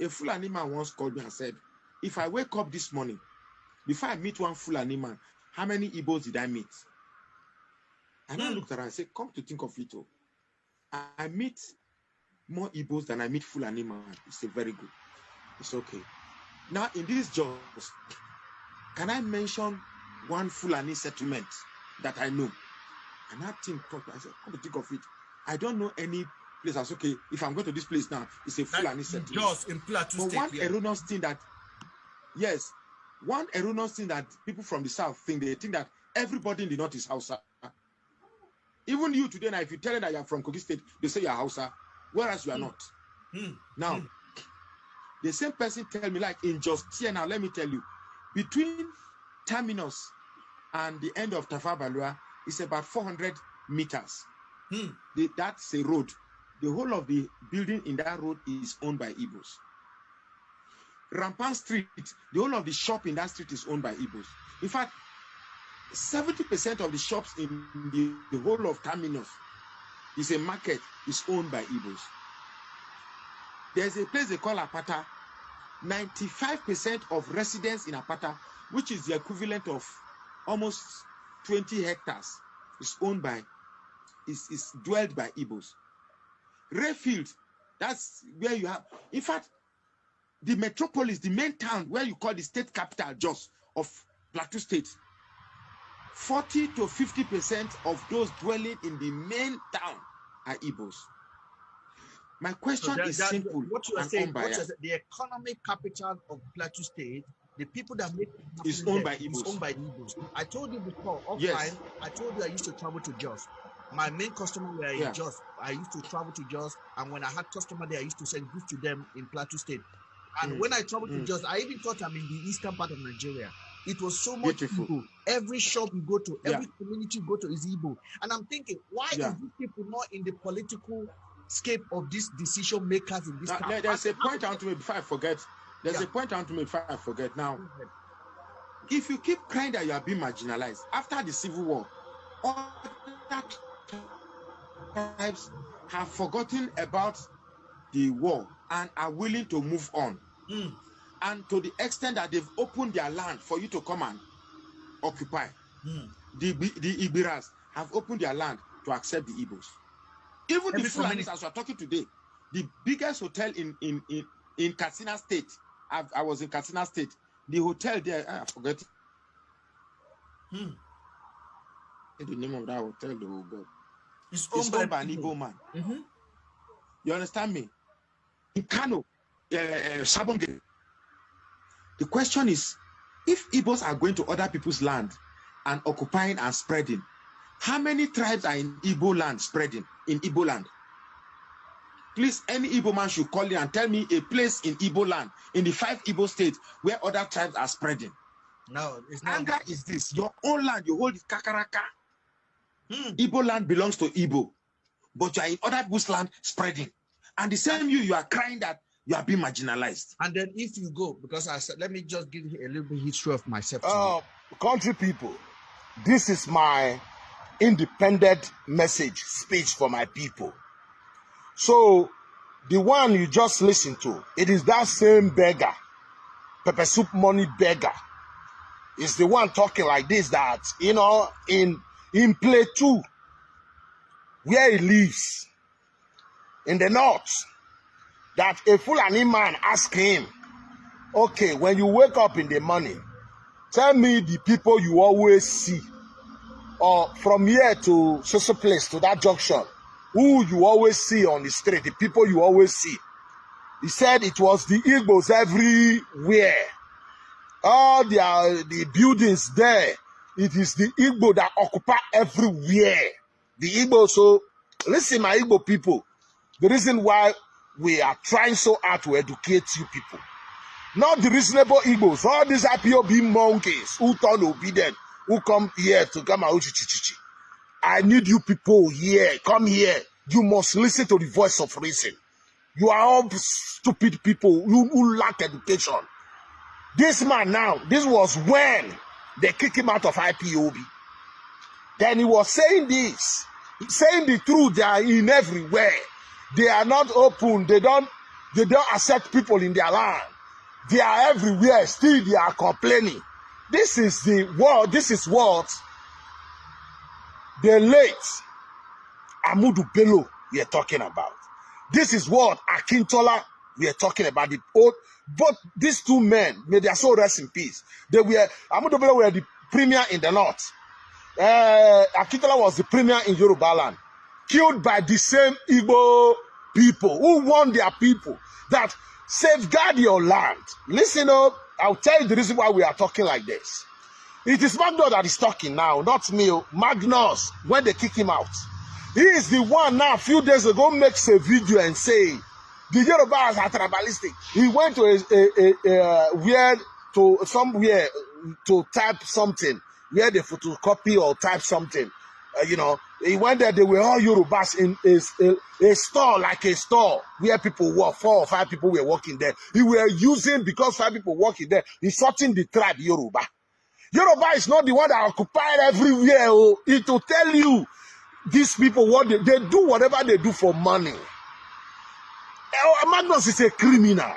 A Fulani man once called me and said, if I wake up this morning, before I meet one Fulani man, how many Igbos did I meet? And I looked around and said, come to think of it, I meet more Igbos than I meet Fulani man. It's a very good. It's okay. Now, in this job, can I mention one Fulani settlement that I know? And I said, come to think of it, I don't know any place that's okay. If I'm going to this place now, it's a Fulani settlement. Just in Plateau State. One erroneous thing that, yes, one erroneous thing that people from the south think, they think that everybody in the north is Hausa. Even you today, now, if you tell them that you're from Kogi State, they say you're Hausa, whereas you are not. Now, the same person tell me, like in just here now, let me tell you, between terminus and the end of Tafa Balua is about 400 meters. That's a road. The whole of the building in that road is owned by Igbos. Rampan Street, the whole of the shop in that street is owned by Igbos. In fact, 70% of the shops in the whole of Terminus is a market, is owned by Igbos. There's a place they call Apata. 95% of residents in Apata, which is the equivalent of almost 20 hectares, is owned by, is dwelled by Igbos. Rayfield, that's where you have, in fact, the metropolis, the main town where you call the state capital, Jos, of Plateau State, 40 to 50% of those dwelling in the main town are Igbos. My question is simple. What you are saying, the economic capital of Plateau State, the people that make it is owned by Igbos. Is owned by Igbos. I told you before, offline, yes. I told you I used to travel to Jos. My main customer were in Jos. I used to travel to Jos, and when I had customer there, I used to send goods to them in Plateau State. And when I traveled to Jos, I even thought I'm in the eastern part of Nigeria. It was so much Igbo. Every shop you go to, every community you go to is Igbo. And I'm thinking, why is these people not in the political scape of these decision makers in this country? There's a point I want to make before I forget. There's a point I want to make before I forget. Now, if you keep crying that you are being marginalized, after the Civil War, all that tribes have forgotten about the war and are willing to move on. And to the extent that they've opened their land for you to come and occupy. The Ibiras have opened their land to accept the Igbos. Even the Fulanis, as we are talking today, the biggest hotel in Katsina State, I was in Katsina State, the hotel there, I forget the name of that hotel, oh God. It's owned by an Igbo man. You understand me? In Kano, Sabonge. The question is, if Igbos are going to other people's land and occupying and spreading, how many tribes are in Igbo land spreading, in Igbo land? Please, any Igbo man should call in and tell me a place in Igbo land, in the 5 Igbo states, where other tribes are spreading. No, it's not. Anger is this. Your own land, you hold it kakaraka. Igbo land belongs to Igbo, but you are in other people's land spreading. And the same you are crying that you are being marginalized. And then if you go, because I said, let me just give you a little bit history of myself. Country people, this is my independent message speech for my people. So the one you just listened to, it is that same beggar, pepper soup money beggar, is the one talking like this, that, you know, in Plateau, where he lives, in the north, that a Fulani man asked him, okay, when you wake up in the morning, tell me the people you always see, or from here to social place, to that junction, who you always see on the street, the people you always see. He said it was the Igbos everywhere. All the buildings there, it is the Igbo that occupy everywhere. The Igbo, so listen, my Igbo people, the reason why we are trying so hard to educate you people, not the reasonable Igbos, all these IPOB monkeys who turn obedient, who come here to come out. I need you people here, come here. You must listen to the voice of reason. You are all stupid people who lack education. This man now, this was when they kicked him out of IPOB. Then he was saying this, saying the truth. They are in everywhere. They are not open. They don't They don't accept people in their land. They are everywhere. Still, they are complaining. This is the world. This is what the late Amadou Bello we are talking about. This is what Akintola we are talking about. Both these two men, may their soul rest in peace. Amadou Bello were the premier in the north. Akintola was the premier in Yoruba land. Killed by the same Igbo people who warned their people that safeguard your land. Listen up, I'll tell you the reason why we are talking like this. It is Magnus that is talking now, not me. Magnus, when they kick him out. He is the one now, a few days ago, makes a video and say, the Yorubas are tribalistic. He went to somewhere to type something, where they photocopy or type something. He went there, they were all Yorubas in a store, like a store, where people work, 4 or 5 people were working there. He were using, because 5 people working there, he's sorting the tribe Yoruba. Yoruba is not the one that occupied everywhere. It will tell you, these people, what they do whatever they do for money. Magnus is a criminal.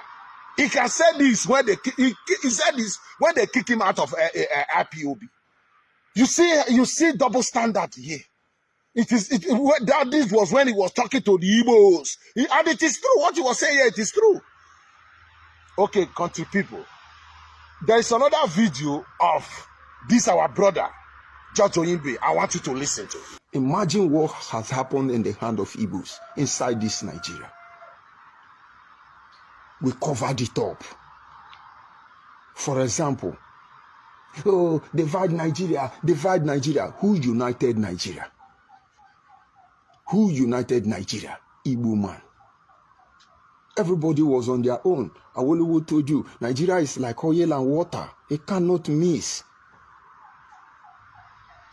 He can say this when he said this when they kick him out of IPOB. You see double standard here. This was when he was talking to the Igbos. And it is true. What he was saying here, it is true. Okay, country people. There is another video of this our brother, George Oyimbe. I want you to listen to. Imagine what has happened in the hand of Igbos inside this Nigeria. We covered it up. For example, divide Nigeria, divide Nigeria. Who united Nigeria? Who united Nigeria? Igbo man. Everybody was on their own. Awolowo told you, Nigeria is like oil and water. It cannot miss.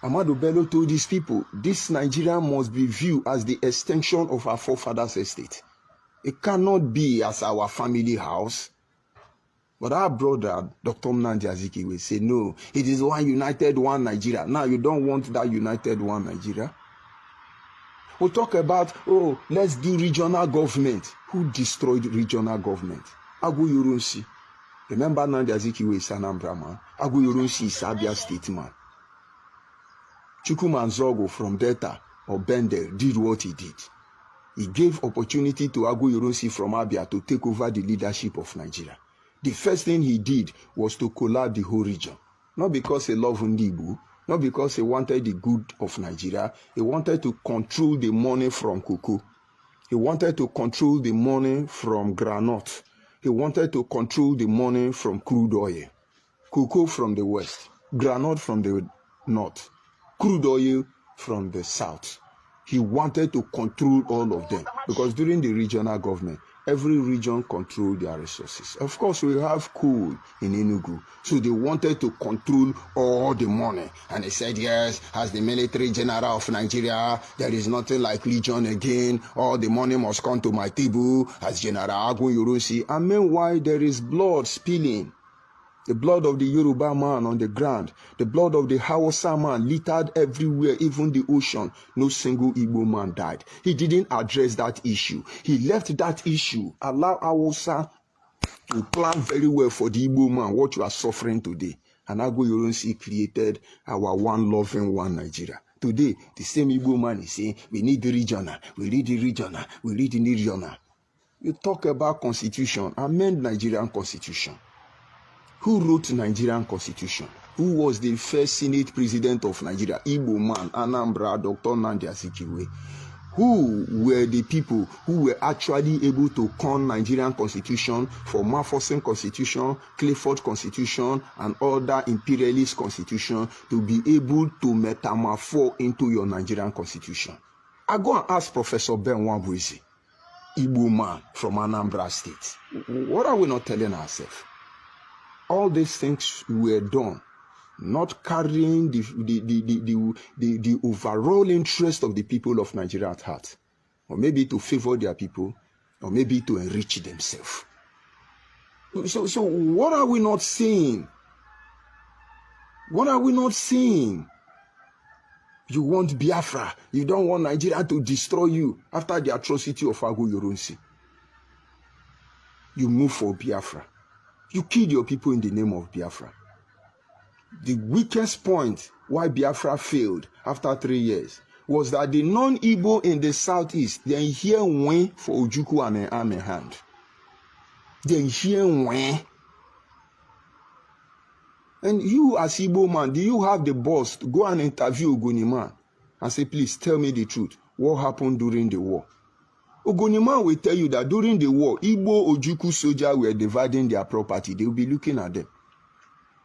Amadou Bello told these people, this Nigeria must be viewed as the extension of our forefathers' estate. It cannot be as our family house. But our brother, Dr. Nnamdi Azikiwe, say, no, it is one united, one Nigeria. Now you don't want that united one Nigeria. We'll talk about, let's do regional government. Who destroyed regional government? Agu Yorunsi. Remember Nnamdi Azikiwe is Anambra man. Agu Yorunsi is Abia State man. Chukwuma Nzogo from Delta or Bendel did what he did. He gave opportunity to Agu Yorunsi from Abia to take over the leadership of Nigeria. The first thing he did was to collapse the whole region. Not because he loved Ndibu, not because he wanted the good of Nigeria. He wanted to control the money from cocoa. He wanted to control the money from granite. He wanted to control the money from crude oil. Cocoa from the west, granite from the north, crude oil from the south. He wanted to control all of them because during the regional government, every region controlled their resources. Of course, we have coal in Enugu. So they wanted to control all the money. And they said, yes, as the military general of Nigeria, there is nothing like legion again. All the money must come to my table as General Agu Yorunsi. And meanwhile, there is blood spilling. The blood of the Yoruba man on the ground, the blood of the Hausa man littered everywhere, even the ocean. No single Igbo man died. He didn't address that issue. He left that issue. Allow Hausa to plan very well for the Igbo man, what you are suffering today. And Agu Yorunsi created our one loving one Nigeria. Today, the same Igbo man is saying, we need the regional, we need the regional, we need the regional. You talk about constitution, amend Nigerian constitution. Who wrote Nigerian constitution? Who was the first Senate president of Nigeria? Igbo man, Anambra, Dr. Nnamdi Azikiwe. Who were the people who were actually able to con Nigerian constitution for Mafosen constitution, Clifford constitution, and other imperialist constitution to be able to metamorphose into your Nigerian constitution? I go and ask Professor Ben Wambuisi, Igbo man from Anambra State. What are we not telling ourselves? All these things were done, not carrying the overall interest of the people of Nigeria at heart, or maybe to favor their people, or maybe to enrich themselves. So what are we not seeing? What are we not seeing? You want Biafra. You don't want Nigeria to destroy you after the atrocity of Agu Yorunsi. you move for Biafra. You killed your people in the name of Biafra. The weakest point why Biafra failed after 3 years was that the non-Igbo in the southeast, they hear when for Ojukwu and an army hand. They hear when. And you as Igbo man, do you have the balls to go and interview Ogoniman and say, please tell me the truth. What happened during the war? Ogoniman will tell you that during the war, Igbo Ojukwu soldiers were dividing their property. They will be looking at them.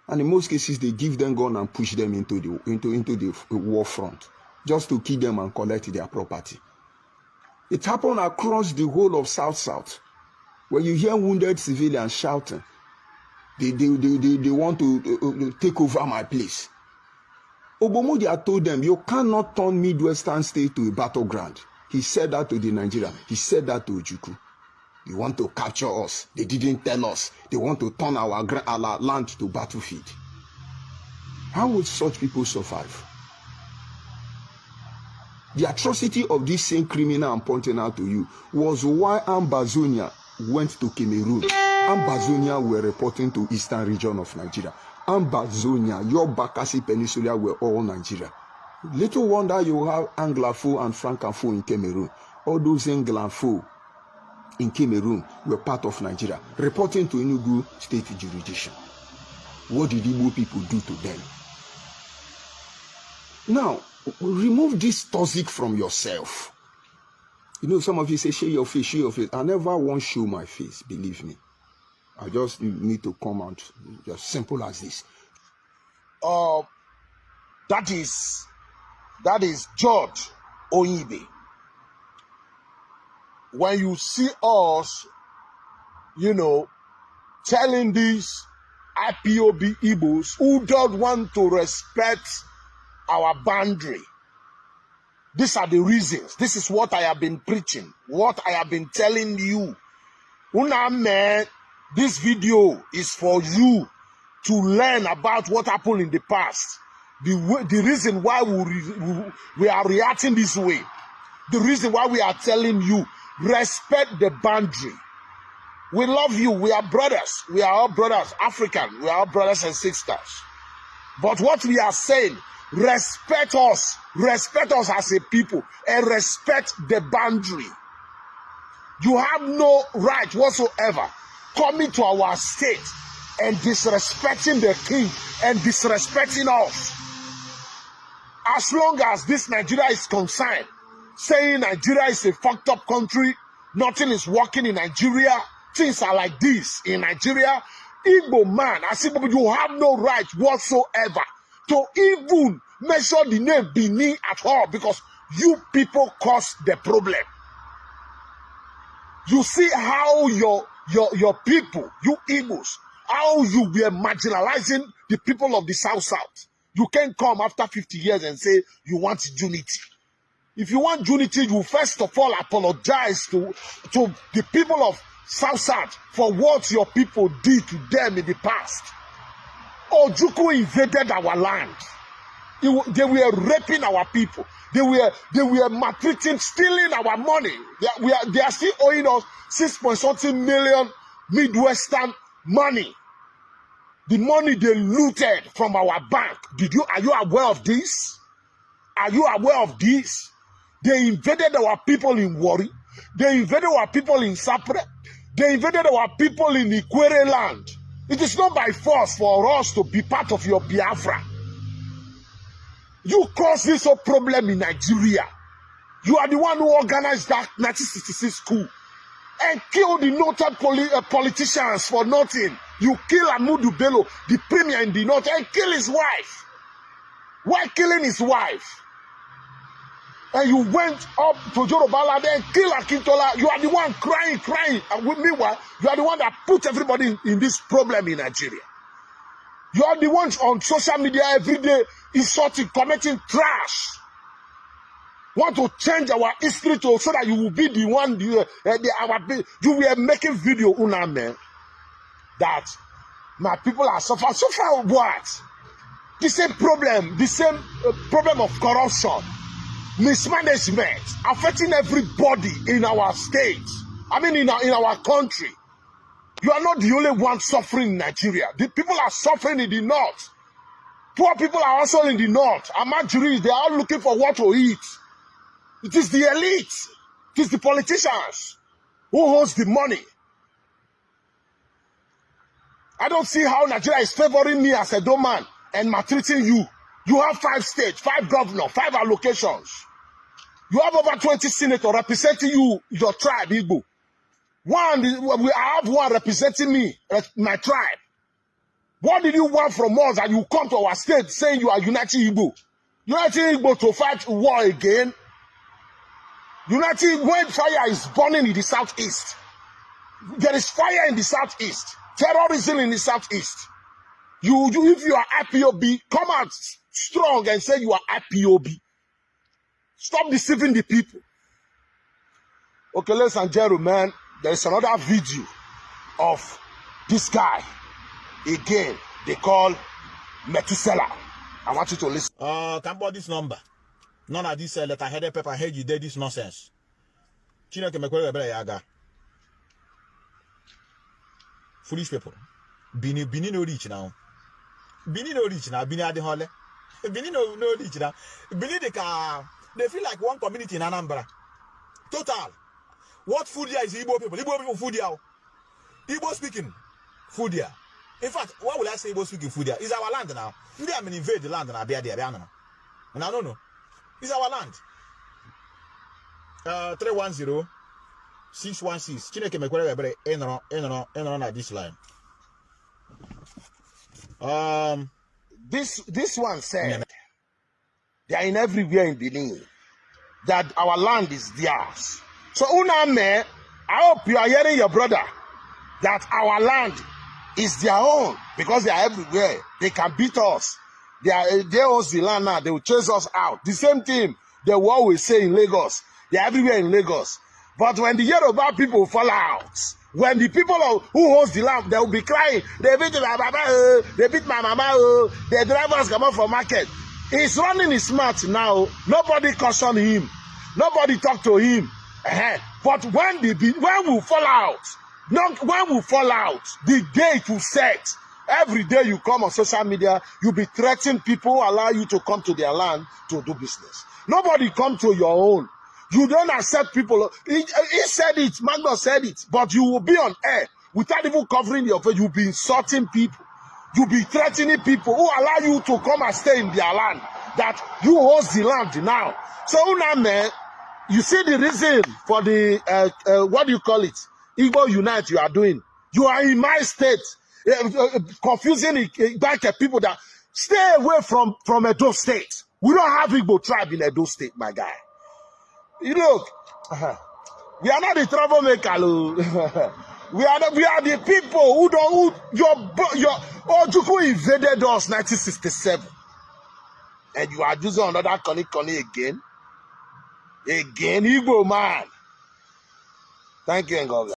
And in most cases, they give them gun and push them into the war front, just to kill them and collect their property. It happened across the whole of South, where you hear wounded civilians shouting, they want to take over my place. Obomodia told them, you cannot turn Midwestern state to a battleground. He said that to the Nigerian. He said that to Ojukwu. They want to capture us. They didn't tell us. They want to turn our land to battlefield. How would such people survive? The atrocity of this same criminal I'm pointing out to you was why Ambazonia went to Cameroon. Ambazonia were reporting to eastern region of Nigeria. Ambazonia, your Bakassi Peninsula were all Nigeria. Little wonder you have Anglophone and Francophone in Cameroon. All those Anglophone in Cameroon were part of Nigeria, reporting to Enugu state jurisdiction. What did Igbo people do to them? Now, remove this toxic from yourself. You know, some of you say, show your face, show your face. I never want to show my face, believe me. I just need to come out, just simple as this. That is George Oyibe. When you see us, you know, telling these IPOB Igbos who don't want to respect our boundary, these are the reasons. This is what I have been preaching, what I have been telling you. Una man, this video is for you to learn about what happened in the past. The reason why we are reacting this way. The reason why we are telling you, respect the boundary. We love you. We are brothers. We are all brothers, African. We are all brothers and sisters. But what we are saying, respect us. Respect us as a people and respect the boundary. You have no right whatsoever coming to our state and disrespecting the king and disrespecting us. As long as this Nigeria is concerned, saying Nigeria is a fucked up country, nothing is working in Nigeria, things are like this in Nigeria, Igbo man, as if you have no right whatsoever to even mention the name Bini at all, because you people caused the problem. You see how your people, you Igbos, how you were marginalizing the people of the South. You can't come after 50 years and say you want unity. If you want unity, you first of all apologize to the people of South for what your people did to them in the past. Ojukwu invaded our land. They were raping our people. They were maltreating, stealing our money. They are still owing us 6.something million Midwestern money. The money they looted from our bank. Are you aware of this? Are you aware of this? They invaded our people in Warri. They invaded our people in Sapre. They invaded our people in Ikwere land. It is not by force for us to be part of your Biafra. You caused this whole problem in Nigeria. You are the one who organized that 1966 coup and killed the noted politicians for nothing. You kill Amudu Bello, the premier in the north, and kill his wife. Why killing his wife? And you went up to Yoruba and kill Akintola. You are the one crying. And meanwhile, you are the one that put everybody in this problem in Nigeria. You are the ones on social media every day insulting, commenting trash. Want to change our history so that you will be the one. You were making video, una man, that my people are suffering. Suffer what? The same problem of corruption, mismanagement, affecting everybody in our state. I mean, in our country. You are not the only one suffering in Nigeria. The people are suffering in the north. Poor people are also in the north. Amajuris, they are all looking for what to eat. It is the elite. It is the politicians who holds the money. I don't see how Nigeria is favoring me as a doorman and maltreating you. You have 5 states, 5 governors, 5 allocations. You have over 20 senators representing you, your tribe, Igbo. I have one representing me, my tribe. What did you want from us that you come to our state saying you are uniting Igbo? Uniting Igbo to fight war again? Uniting when fire is burning in the southeast. There is fire in the southeast. Terrorism in the southeast. If you are IPOB, come out strong and say you are IPOB. Stop deceiving the people. Okay, ladies and gentlemen, there is another video of this guy. Again, they call Methuselah. I want you to listen. Can't bought this number. None of this letter-headed paper head you did this nonsense. Foolish people. Bini no reach now. Bini no reach now. Bini at the hole. Bini no reach now. Bini they feel like one community in Anambra. Total. What Fudia is Igbo people? Igbo people Fudia. Igbo speaking Fudia. In fact, why will I say Igbo speaking Fudia? It's our land now. They have invade the land and I and I don't know. It's our land. 310 616. Chineke mekwere ebere enro na this line. This one said they are in everywhere in Benin that our land is theirs. So Uname, I hope you are hearing your brother that our land is their own because they are everywhere. They can beat us. They own the land now. They will chase us out. The same thing they will always say in Lagos. They are everywhere in Lagos. But when the Yoruba people fall out, when the people who holds the land, they will be crying. They beat my mama, they beat my mama, the drivers come up for market. He's running his mouth now. Nobody caution him. Nobody talk to him. But when we fall out, the day it will set. Every day you come on social media, you be threatening people, allow you to come to their land to do business. Nobody come to your own. You don't accept people. He said it, Magnus said it, but you will be on air without even covering your face. You'll be insulting people. You'll be threatening people who allow you to come and stay in their land, that you host the land now. So, man, you see the reason for the, what do you call it? Igbo Unite you are doing. You are in my state, confusing back people that stay away from Edo State. We don't have Igbo tribe in Edo State, my guy. You look, we are not the troublemaker. we are the people your Ojukwu invaded us 1967. And you are using another Koni again. Igbo man. Thank you and God bless.